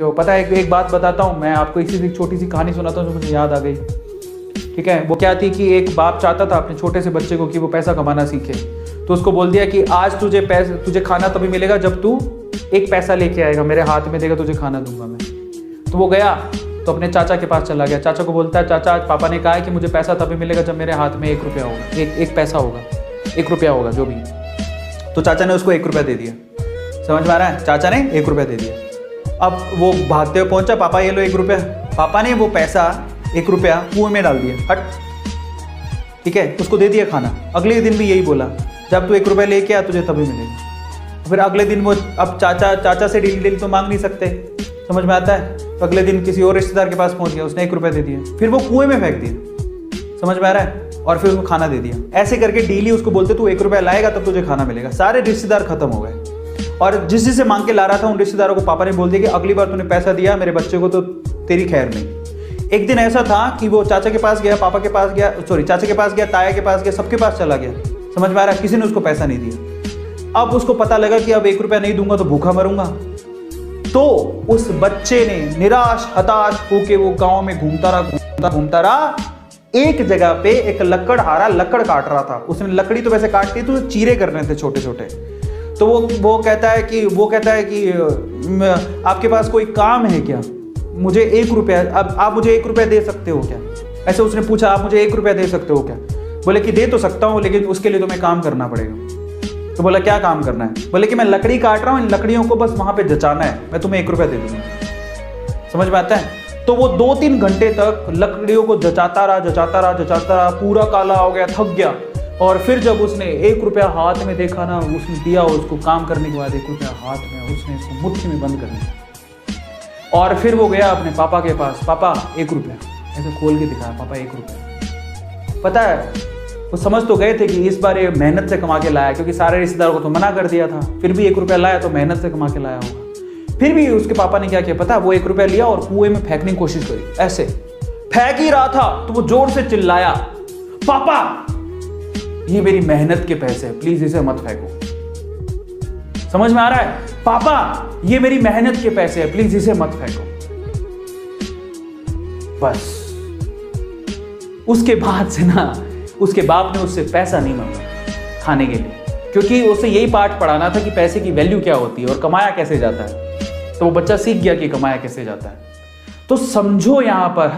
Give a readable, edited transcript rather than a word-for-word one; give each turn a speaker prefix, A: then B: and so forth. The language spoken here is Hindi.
A: तो पता है एक बात बताता हूँ मैं आपको, इसी से एक छोटी सी कहानी सुनाता हूँ जो मुझे याद आ गई। ठीक है, वो क्या थी कि एक बाप चाहता था अपने छोटे से बच्चे को कि वो पैसा कमाना सीखे। तो उसको बोल दिया कि आज तुझे खाना तभी मिलेगा जब तू एक पैसा लेके आएगा, मेरे हाथ में देगा, तुझे खाना दूंगा मैं। तो वो गया तो अपने चाचा के पास चला गया। चाचा को बोलता है, चाचा आज पापा ने कहा है कि मुझे पैसा तभी मिलेगा जब मेरे हाथ में 1 रुपया होगा, एक पैसा होगा, 1 रुपया होगा जो भी। तो चाचा ने उसको 1 रुपया दे दिया। समझ में आ रहा है? चाचा ने 1 रुपया दे दिया। अब वो भागते हुए पहुंचा, पापा ये लो 1 रुपया। पापा ने वो पैसा 1 रुपया कुएं में डाल दिया, हट। ठीक है, उसको दे दिया खाना। अगले दिन भी यही बोला, जब तू 1 रुपया लेके आ तुझे तभी मिलेगा। फिर अगले दिन वो, अब चाचा से डेली तो मांग नहीं सकते, समझ में आता है? तो अगले दिन किसी और रिश्तेदार के पास पहुंच गया, उसने 1 रुपया दे दिया, फिर वो कुएं में फेंक दिया। समझ में आ रहा है? और फिर उसको खाना दे दिया। ऐसे करके डेली उसको बोलते तू 1 रुपया लाएगा तब तुझे खाना मिलेगा। सारे रिश्तेदार खत्म हो गए और जिससे मांग के ला रहा था उन रिश्तेदारों को पापा ने बोल दिया कि अगली बार तूने पैसा दिया मेरे बच्चे को तो तेरी खैर नहीं। एक दिन ऐसा था कि वो चाचा के पास गया, पापा के पास गया, चाचा के पास गया, ताया के पास गया, सबके पास चला गया। समझ में आ रहा है? किसी ने उसको पैसा नहीं दिया। अब उसको पता लगा कि अब 1 रुपया नहीं दूंगा तो भूखा मरूंगा। तो उस बच्चे ने निराश हताश होके वो गांव में घूमता रहा। एक जगह पे एक लकड़हारा लकड़ काट रहा था। उसने लकड़ी तो वैसे काटती तो चीरे करने थे छोटे छोटे। तो वो कहता है कि आपके पास कोई काम है क्या? मुझे 1 रुपया, अब आप मुझे 1 रुपया दे सकते हो क्या? ऐसे उसने पूछा, आप मुझे 1 रुपया दे सकते हो क्या? बोले कि दे तो सकता हूँ लेकिन उसके लिए तुम्हें काम करना पड़ेगा। तो बोला क्या काम करना है? बोले कि मैं लकड़ी काट रहा हूँ, इन लकड़ियों को बस वहां पे जचाना है, मैं तुम्हें 1 रुपया दे दूंगा। समझ में आता है? तो वो 2-3 घंटे तक लकड़ियों को जचाता रहा, पूरा काला हो गया, थक गया। और फिर जब उसने 1 रुपया हाथ में देखा ना, उसने दिया उसको। काम करने के बाद 1 रुपया हाथ में, उसने इसको मुट्ठी में बंद कर लिया। और फिर वो गया अपने पापा के पास, पापा 1 रुपया, ऐसे खोल के दिखाया, पापा 1 रुपया। पता है वो समझ तो गए थे कि इस बार ये मेहनत से कमा के लाया, क्योंकि सारे रिश्तेदारों को तो मना कर दिया था। फिर भी 1 रुपया लाया तो मेहनत से कमा के लाया होगा। फिर भी उसके पापा ने क्या किया पता है? वो 1 रुपया लिया और कुएं में फेंकने की कोशिश करी। ऐसे फेंक ही रहा था तो वो जोर से चिल्लाया, पापा ये मेरी मेहनत के पैसे हैं, प्लीज इसे मत फेंको। समझ में आ रहा है? पापा ये मेरी मेहनत के पैसे हैं, प्लीज इसे मत फेंको। बस उसके बाद से ना उसके बाप ने उससे पैसा नहीं मांगा खाने के लिए, क्योंकि उसे यही पाठ पढ़ाना था कि पैसे की वैल्यू क्या होती है और कमाया कैसे जाता है। तो वो बच्चा सीख गया कि कमाया कैसे जाता है। तो समझो यहां पर